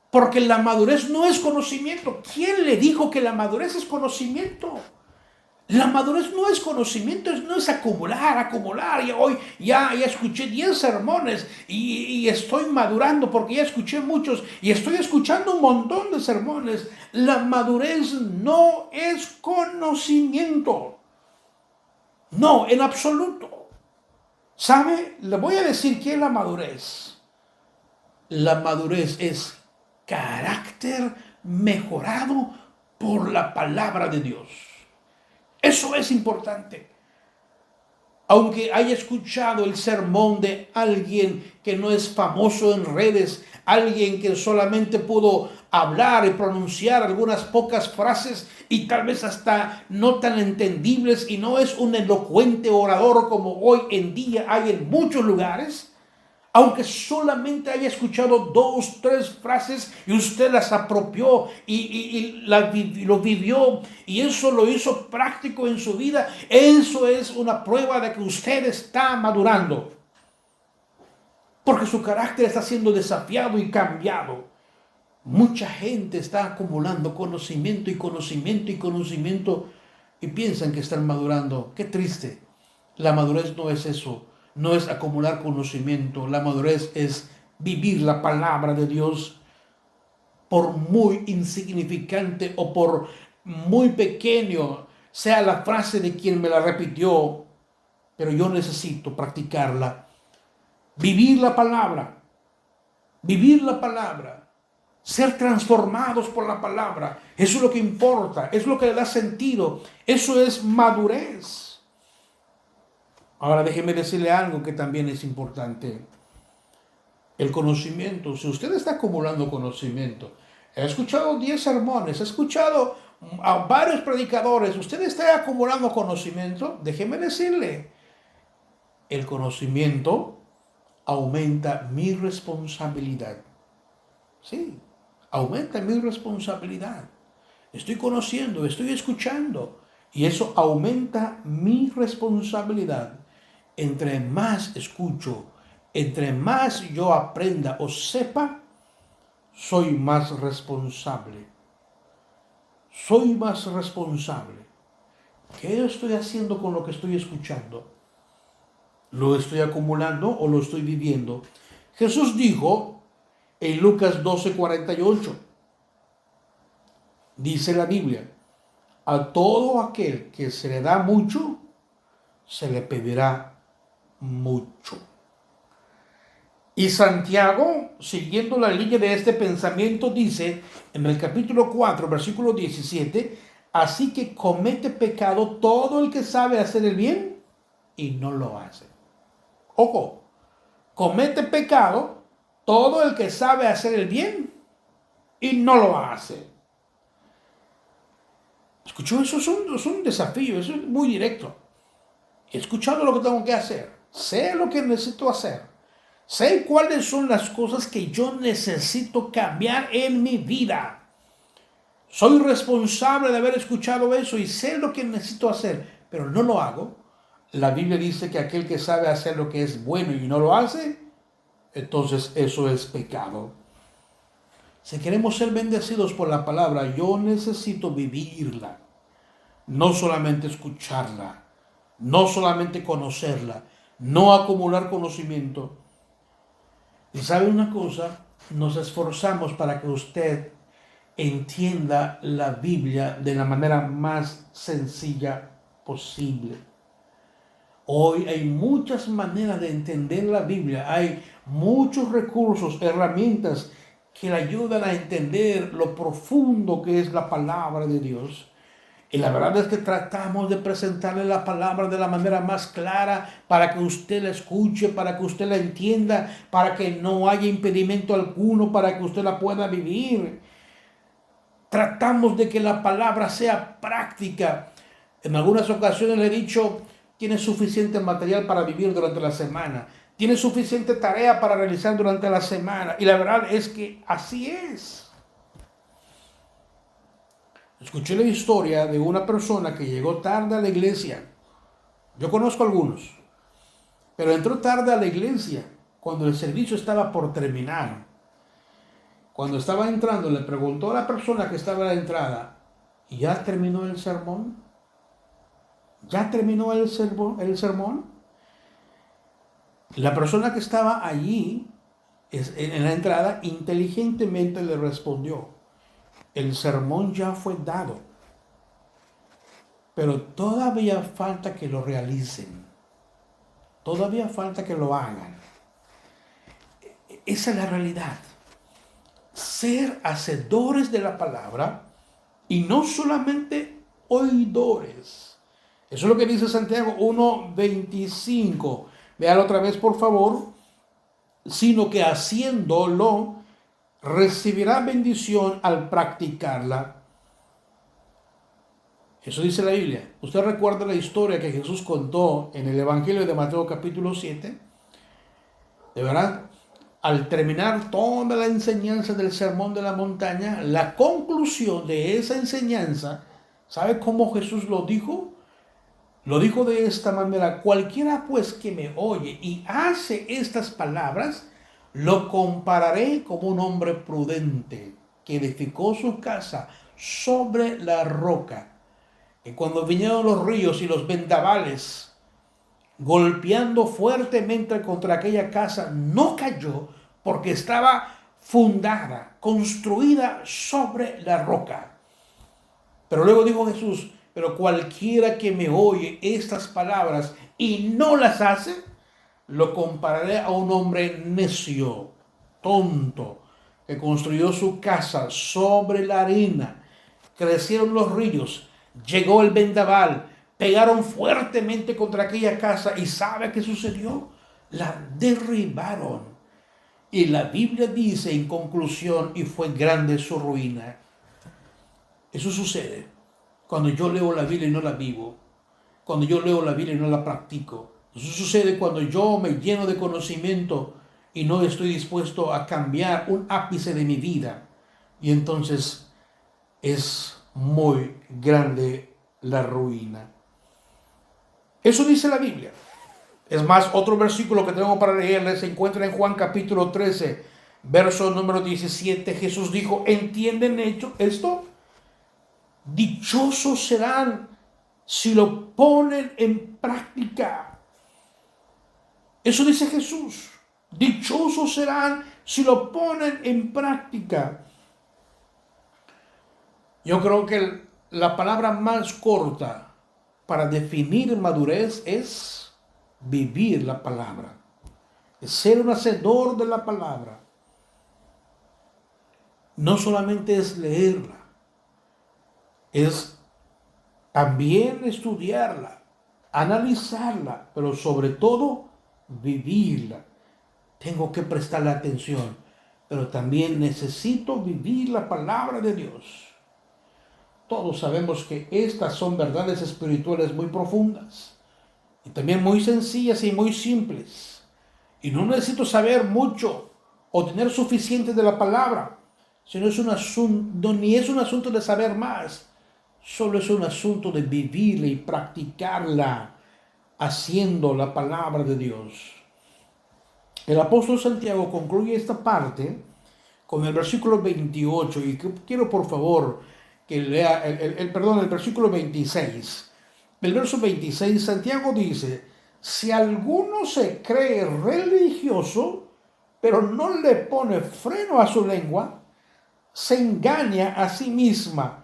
Porque la madurez no es conocimiento. ¿Quién le dijo que la madurez es conocimiento? La madurez no es conocimiento, no es acumular. Y hoy ya escuché 10 sermones y estoy madurando porque ya escuché muchos y estoy escuchando un montón de sermones. La madurez no es conocimiento. No, en absoluto. ¿Sabe? Le voy a decir qué es la madurez. La madurez es carácter mejorado por la palabra de Dios. Eso es importante. Aunque haya escuchado el sermón de alguien que no es famoso en redes, alguien que solamente pudo hablar y pronunciar algunas pocas frases y tal vez hasta no tan entendibles y no es un elocuente orador como hoy en día hay en muchos lugares, aunque solamente haya escuchado 2, 3 frases y usted las apropió y lo vivió y eso lo hizo práctico en su vida, eso es una prueba de que usted está madurando. Porque su carácter está siendo desafiado y cambiado. Mucha gente está acumulando conocimiento y piensan que están madurando. Qué triste. La madurez no es eso. No es acumular conocimiento, la madurez es vivir la palabra de Dios, por muy insignificante o por muy pequeño sea la frase de quien me la repitió, pero yo necesito practicarla, vivir la palabra. vivir la palabra, ser transformados por la palabra. Eso es lo que importa, es lo que le da sentido, eso es madurez. Ahora déjeme decirle algo que también es importante. El conocimiento, si usted está acumulando conocimiento, he escuchado 10 sermones, he escuchado a varios predicadores, usted está acumulando conocimiento, déjeme decirle, el conocimiento aumenta mi responsabilidad. Sí, aumenta mi responsabilidad. Estoy conociendo, estoy escuchando, y eso aumenta mi responsabilidad. Entre más escucho, entre más yo aprenda o sepa, soy más responsable. Soy más responsable. ¿Qué estoy haciendo con lo que estoy escuchando? ¿Lo estoy acumulando o lo estoy viviendo? Jesús dijo en Lucas 12:48, dice la Biblia, a todo aquel que se le da mucho, se le pedirá mucho. Y Santiago, siguiendo la línea de este pensamiento, dice en el capítulo 4, versículo 17, así que comete pecado todo el que sabe hacer el bien y no lo hace. Ojo, comete pecado todo el que sabe hacer el bien y no lo hace. ¿Escuchó? Eso es un desafío, eso es muy directo. He escuchado lo que tengo que hacer, sé lo que necesito hacer, sé cuáles son las cosas que yo necesito cambiar en mi vida. Soy responsable de haber escuchado eso y sé lo que necesito hacer, pero no lo hago. La Biblia dice que aquel que sabe hacer lo que es bueno y no lo hace, entonces eso es pecado. Si queremos ser bendecidos por la palabra, yo necesito vivirla, no solamente escucharla, no solamente conocerla, no acumular conocimiento. Y sabe una cosa, nos esforzamos para que usted entienda la Biblia de la manera más sencilla posible. Hoy hay muchas maneras de entender la Biblia, hay muchos recursos, herramientas que le ayudan a entender lo profundo que es la palabra de Dios. Y la verdad es que tratamos de presentarle la palabra de la manera más clara para que usted la escuche, para que usted la entienda, para que no haya impedimento alguno, para que usted la pueda vivir. Tratamos de que la palabra sea práctica. En algunas ocasiones le he dicho, tiene suficiente material para vivir durante la semana. Tiene suficiente tarea para realizar durante la semana. Y la verdad es que así es. Escuché la historia de una persona que llegó tarde a la iglesia. Yo conozco algunos, pero entró tarde a la iglesia cuando el servicio estaba por terminar. Cuando estaba entrando, le preguntó a la persona que estaba a la entrada, ¿ya terminó el sermón? ¿Ya terminó el sermón? La persona que estaba allí en la entrada inteligentemente le respondió, el sermón ya fue dado, pero todavía falta que lo realicen, todavía falta que lo hagan. Esa es la realidad. Ser hacedores de la palabra y no solamente oidores. Eso es lo que dice Santiago 1:25. Véalo otra vez, por favor. Sino que haciéndolo, recibirá bendición al practicarla. Eso dice la Biblia. ¿Usted recuerda la historia que Jesús contó en el Evangelio de Mateo capítulo 7? De verdad, al terminar toda la enseñanza del Sermón de la Montaña, la conclusión de esa enseñanza, ¿sabe cómo Jesús lo dijo? Lo dijo de esta manera, cualquiera pues que me oye y hace estas palabras, lo compararé como un hombre prudente que edificó su casa sobre la roca. Y cuando vinieron los ríos y los vendavales, golpeando fuertemente contra aquella casa, no cayó porque estaba fundada, construida sobre la roca. Pero luego dijo Jesús, pero cualquiera que me oye estas palabras y no las hace, lo compararé a un hombre necio tonto, que construyó su casa sobre la arena. Crecieron los ríos, llegó el vendaval, pegaron fuertemente contra aquella casa y ¿sabe qué sucedió? La derribaron. Y la Biblia dice en conclusión, y fue grande su ruina. Eso sucede cuando yo leo la Biblia y no la vivo, cuando yo leo la Biblia y no la practico. Eso sucede cuando yo me lleno de conocimiento y no estoy dispuesto a cambiar un ápice de mi vida. Y entonces es muy grande la ruina. Eso dice la Biblia. Es más, otro versículo que tengo para leerles se encuentra en Juan capítulo 13, verso número 17. Jesús dijo, ¿entienden esto? Dichosos serán si lo ponen en práctica. Eso dice Jesús. Dichosos serán si lo ponen en práctica. Yo creo que la palabra más corta para definir madurez es vivir la palabra, es ser un hacedor de la palabra. No solamente es leerla, es también estudiarla, analizarla, pero sobre todo vivirla. Tengo que prestarle atención, pero también necesito vivir la palabra de Dios. Todos sabemos que estas son verdades espirituales muy profundas y también muy sencillas y muy simples. Y no necesito saber mucho o tener suficiente de la palabra, sino es un asunto, ni es un asunto de saber más, solo es un asunto de vivirla y practicarla, haciendo la palabra de Dios. El apóstol Santiago concluye esta parte con el versículo 28 y quiero por favor que lea el versículo 26. El verso 26, Santiago dice, si alguno se cree religioso, pero no le pone freno a su lengua, se engaña a sí mismo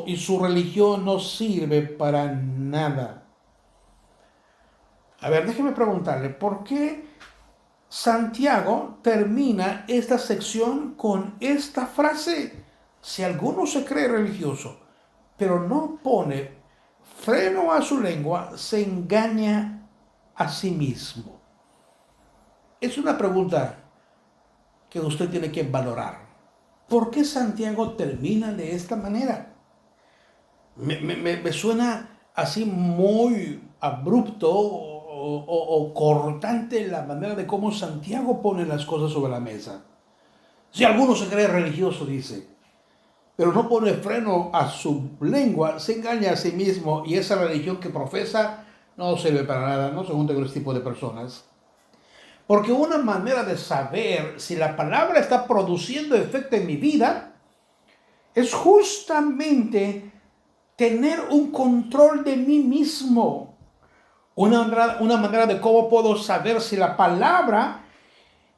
y su religión no sirve para nada. A ver, déjeme preguntarle, ¿por qué Santiago termina esta sección con esta frase? Si alguno se cree religioso, pero no pone freno a su lengua, se engaña a sí mismo. Es una pregunta que usted tiene que valorar. ¿Por qué Santiago termina de esta manera? Me suena así muy abrupto o cortante la manera de cómo Santiago pone las cosas sobre la mesa. Si alguno se cree religioso, dice, pero no pone freno a su lengua, se engaña a sí mismo y esa religión que profesa no sirve para nada. No se junte con este tipo de personas. Porque una manera de saber si la palabra está produciendo efecto en mi vida es justamente tener un control de mí mismo. Una manera de cómo puedo saber si la palabra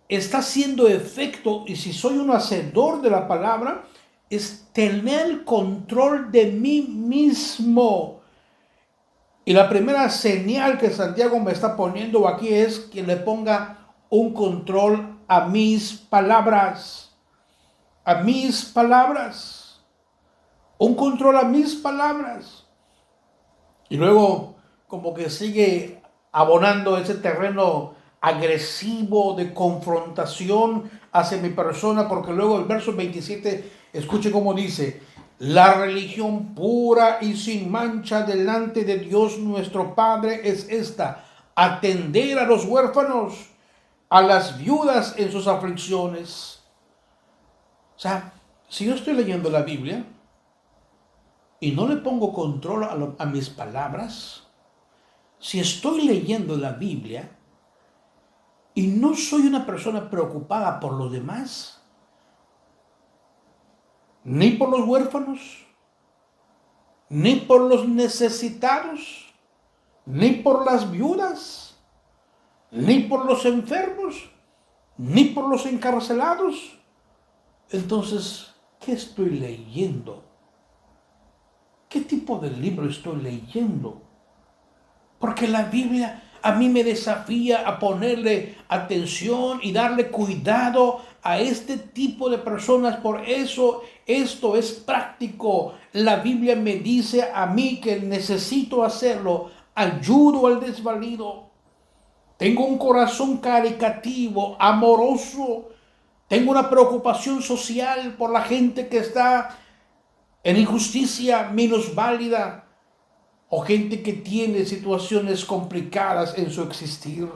está haciendo efecto y si soy un hacedor de la palabra es tener control de mí mismo. Y la primera señal que Santiago me está poniendo aquí es que le ponga un control a mis palabras. A mis palabras. Un control a mis palabras. Y luego como que sigue abonando ese terreno agresivo de confrontación hacia mi persona, porque luego el verso 27, escuche cómo dice, la religión pura y sin mancha delante de Dios nuestro Padre es esta, atender a los huérfanos, a las viudas en sus aflicciones. O sea, si yo estoy leyendo la Biblia y no le pongo control a mis palabras, si estoy leyendo la Biblia y no soy una persona preocupada por los demás, ni por los huérfanos, ni por los necesitados, ni por las viudas, ni por los enfermos, ni por los encarcelados, entonces, ¿qué estoy leyendo? ¿Qué tipo de libro estoy leyendo? Porque la Biblia A mí me desafía a ponerle atención y darle cuidado a este tipo de personas. Por eso esto es práctico. La Biblia me dice a mí que necesito hacerlo. Ayudo al desvalido. Tengo un corazón caritativo, amoroso. Tengo una preocupación social por la gente que está en injusticia minusválida o gente que tiene situaciones complicadas en su existir.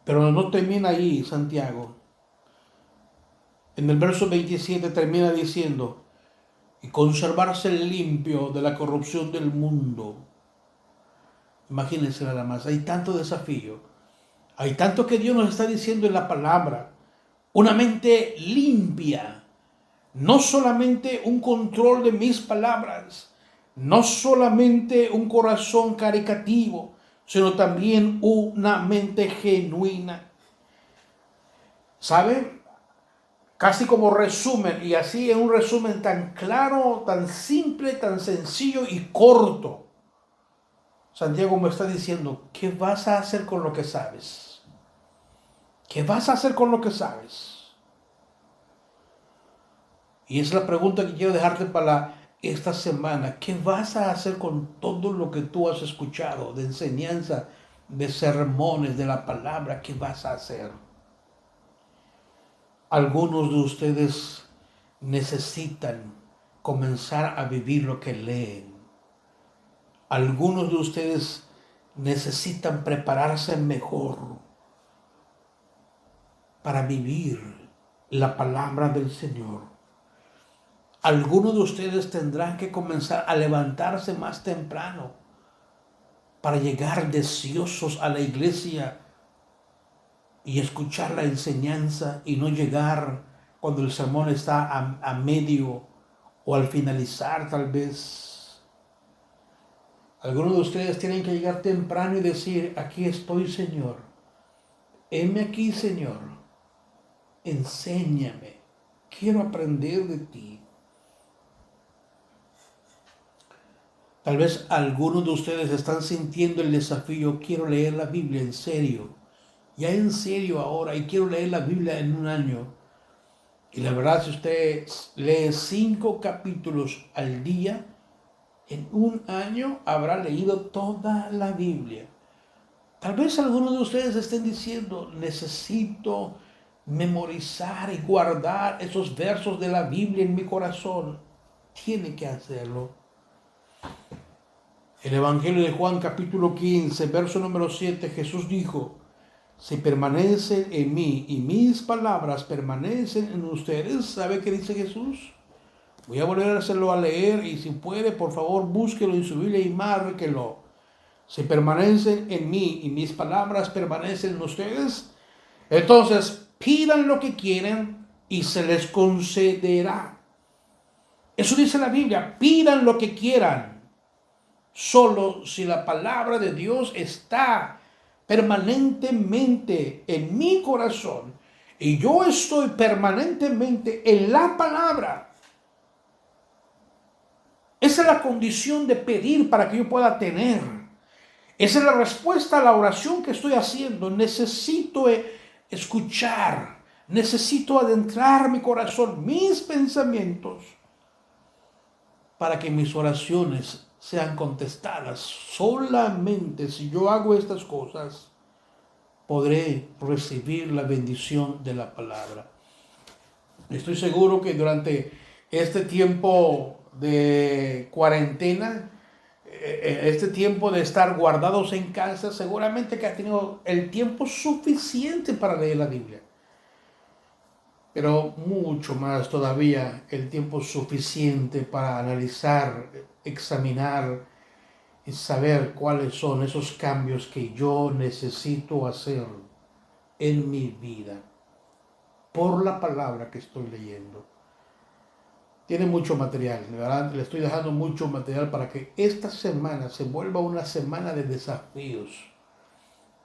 Pero no termina ahí, Santiago. En el verso 27 termina diciendo, y conservarse limpio de la corrupción del mundo. Imagínense nada más, hay tanto desafío, hay tanto que Dios nos está diciendo en la palabra. Una mente limpia, no solamente un control de mis palabras, no solamente un corazón caritativo, sino también una mente genuina. ¿Sabe? Casi como resumen, y así en un resumen tan claro, tan simple, tan sencillo y corto, Santiago me está diciendo, ¿qué vas a hacer con lo que sabes? ¿Qué vas a hacer con lo que sabes? Y es la pregunta que quiero dejarte para esta semana. ¿Qué vas a hacer con todo lo que tú has escuchado de enseñanza, de sermones, de la palabra? ¿Qué vas a hacer? Algunos de ustedes necesitan comenzar a vivir lo que leen. Algunos de ustedes necesitan prepararse mejor para vivir la palabra del Señor. Algunos de ustedes tendrán que comenzar a levantarse más temprano para llegar deseosos a la iglesia y escuchar la enseñanza y no llegar cuando el sermón está a medio o al finalizar tal vez. Algunos de ustedes tienen que llegar temprano y decir, aquí estoy, Señor. Heme aquí, Señor. Enséñame. Quiero aprender de ti. Tal vez algunos de ustedes están sintiendo el desafío, quiero leer la Biblia en serio, ya en serio ahora, y quiero leer la Biblia en un año. Y la verdad, si usted lee 5 capítulos al día, en un año habrá leído toda la Biblia. Tal vez algunos de ustedes estén diciendo, necesito memorizar y guardar esos versos de la Biblia en mi corazón. Tiene que hacerlo. El Evangelio de Juan capítulo 15, verso número 7, Jesús dijo, si permanecen en mí y mis palabras permanecen en ustedes, ¿sabe qué dice Jesús? Voy a volver a hacerlo a leer y si puede, por favor, búsquelo en su Biblia y márquelo. Si permanecen en mí y mis palabras permanecen en ustedes, entonces pidan lo que quieren y se les concederá. Eso dice la Biblia, pidan lo que quieran. Solo si la palabra de Dios está permanentemente en mi corazón y yo estoy permanentemente en la palabra. Esa es la condición de pedir para que yo pueda tener. Esa es la respuesta a la oración que estoy haciendo. Necesito escuchar, necesito adentrar mi corazón, mis pensamientos, para que mis oraciones sean contestadas. Solamente si yo hago estas cosas, podré recibir la bendición de la palabra. Estoy seguro que durante este tiempo de cuarentena, este tiempo de estar guardados en casa, seguramente que ha tenido el tiempo suficiente para leer la Biblia. Pero mucho más todavía el tiempo suficiente para analizar, examinar y saber cuáles son esos cambios que yo necesito hacer en mi vida por la palabra que estoy leyendo. Tiene mucho material, de verdad, le estoy dejando mucho material para que esta semana se vuelva una semana de desafíos,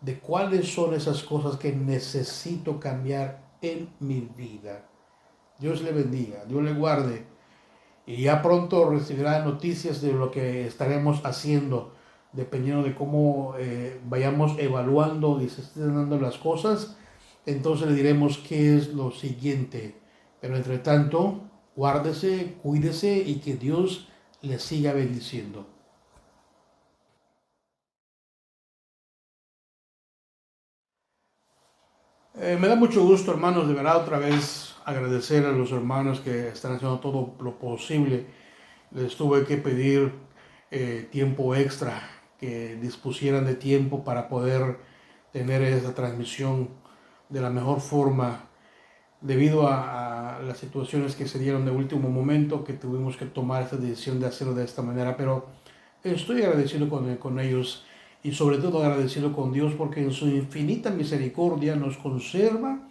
de cuáles son esas cosas que necesito cambiar en mi vida. Dios le bendiga, Dios le guarde y ya pronto recibirá noticias de lo que estaremos haciendo dependiendo de cómo vayamos evaluando y se estén dando las cosas, entonces le diremos qué es lo siguiente. Pero entre tanto, guárdese, cuídese y que Dios le siga bendiciendo. Me da mucho gusto, hermanos, de verdad otra vez agradecer a los hermanos que están haciendo todo lo posible. Les tuve que pedir tiempo extra, que dispusieran de tiempo para poder tener esa transmisión de la mejor forma, debido a las situaciones que se dieron de último momento, que tuvimos que tomar esta decisión de hacerlo de esta manera. Pero estoy agradecido con ellos y sobre todo agradecido con Dios, porque en su infinita misericordia nos conserva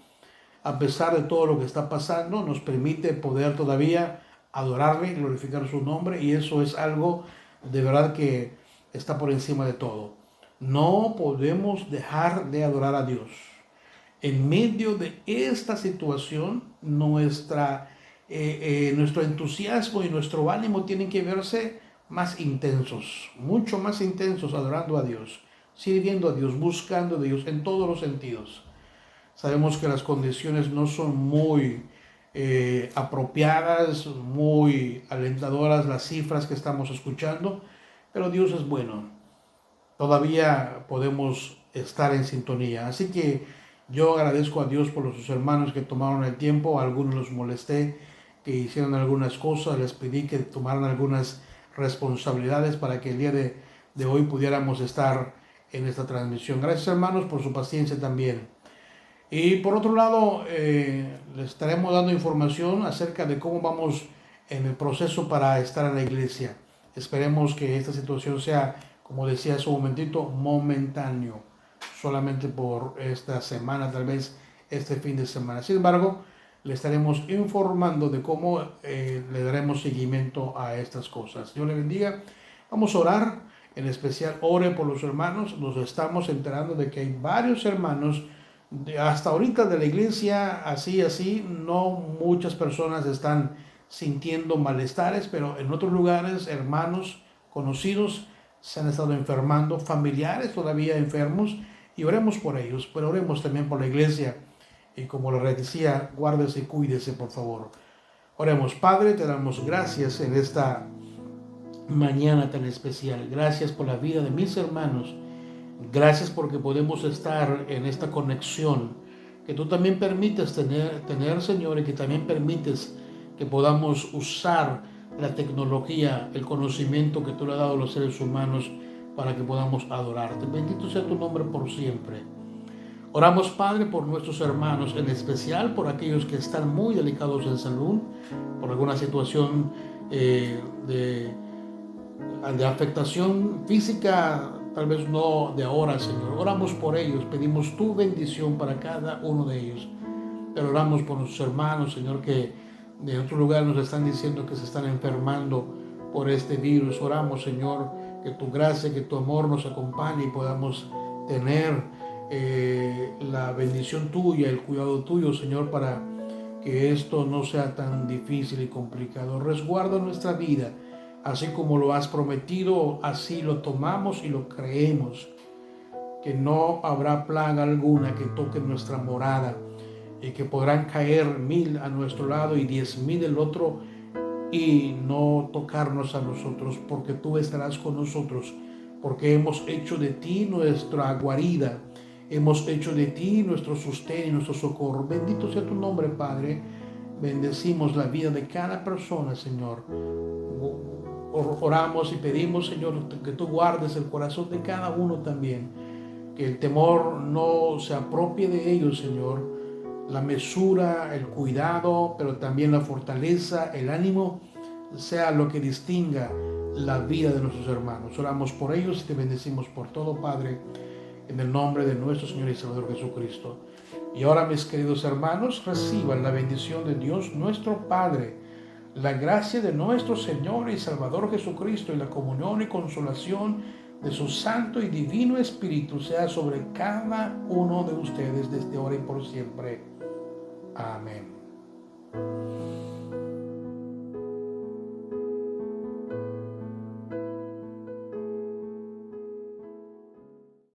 a pesar de todo lo que está pasando, nos permite poder todavía adorarle, glorificar su nombre, y eso es algo de verdad que está por encima de todo. No podemos dejar de adorar a Dios. En medio de esta situación, nuestro entusiasmo y nuestro ánimo tienen que verse más intensos, mucho más intensos, adorando a Dios, sirviendo a Dios, buscando a Dios en todos los sentidos. Sabemos que las condiciones no son muy apropiadas, muy alentadoras las cifras que estamos escuchando, pero Dios es bueno. Todavía podemos estar en sintonía. Así que yo agradezco a Dios por sus hermanos que tomaron el tiempo. A algunos los molesté, que hicieron algunas cosas, les pedí que tomaran algunas responsabilidades para que el día de hoy pudiéramos estar en esta transmisión. Gracias, hermanos, por su paciencia también. Y por otro lado, les estaremos dando información acerca de cómo vamos en el proceso para estar en la iglesia. Esperemos que esta situación sea, como decía hace un momentito, momentáneo, solamente por esta semana, tal vez este fin de semana. Sin embargo, le estaremos informando de cómo le daremos seguimiento a estas cosas. Dios le bendiga. Vamos a orar, en especial ore por los hermanos. Nos estamos enterando de que hay varios hermanos hasta ahorita de la iglesia, así, no muchas personas están sintiendo malestares, pero en otros lugares, hermanos conocidos se han estado enfermando, familiares todavía enfermos, y oremos por ellos, pero oremos también por la iglesia. Y como les decía, guárdese y cuídese, por favor. Oremos. Padre, te damos gracias en esta mañana tan especial. Gracias por la vida de mis hermanos. Gracias porque podemos estar en esta conexión que tú también permites tener, Señor, y que también permites que podamos usar la tecnología, el conocimiento que tú le has dado a los seres humanos para que podamos adorarte. Bendito sea tu nombre por siempre. Oramos, Padre, por nuestros hermanos, en especial por aquellos que están muy delicados en salud, por alguna situación de afectación física, tal vez no de ahora, Señor. Oramos por ellos, pedimos tu bendición para cada uno de ellos. Pero oramos por nuestros hermanos, Señor, que de otro lugar nos están diciendo que se están enfermando por este virus. Oramos, Señor, que tu gracia, que tu amor nos acompañe y podamos tener la bendición tuya, el cuidado tuyo, Señor, para que esto no sea tan difícil y complicado. Resguarda nuestra vida. Así como lo has prometido, así lo tomamos y lo creemos. Que no habrá plaga alguna que toque nuestra morada, y que podrán caer 1000 a nuestro lado y 10,000 del otro, y no tocarnos a nosotros, porque tú estarás con nosotros, porque hemos hecho de ti nuestra guarida, hemos hecho de ti nuestro sostén y nuestro socorro. Bendito sea tu nombre, Padre. Bendecimos la vida de cada persona, Señor. Oramos y pedimos, Señor, que tú guardes el corazón de cada uno también, que el temor no se apropie de ellos, Señor, la mesura, el cuidado, pero también la fortaleza, el ánimo, sea lo que distinga la vida de nuestros hermanos. Oramos por ellos y te bendecimos por todo, Padre, en el nombre de nuestro Señor y Salvador Jesucristo. Y ahora, mis queridos hermanos, reciban la bendición de Dios nuestro Padre, la gracia de nuestro Señor y Salvador Jesucristo y la comunión y consolación de su Santo y Divino Espíritu sea sobre cada uno de ustedes desde ahora y por siempre. Amén.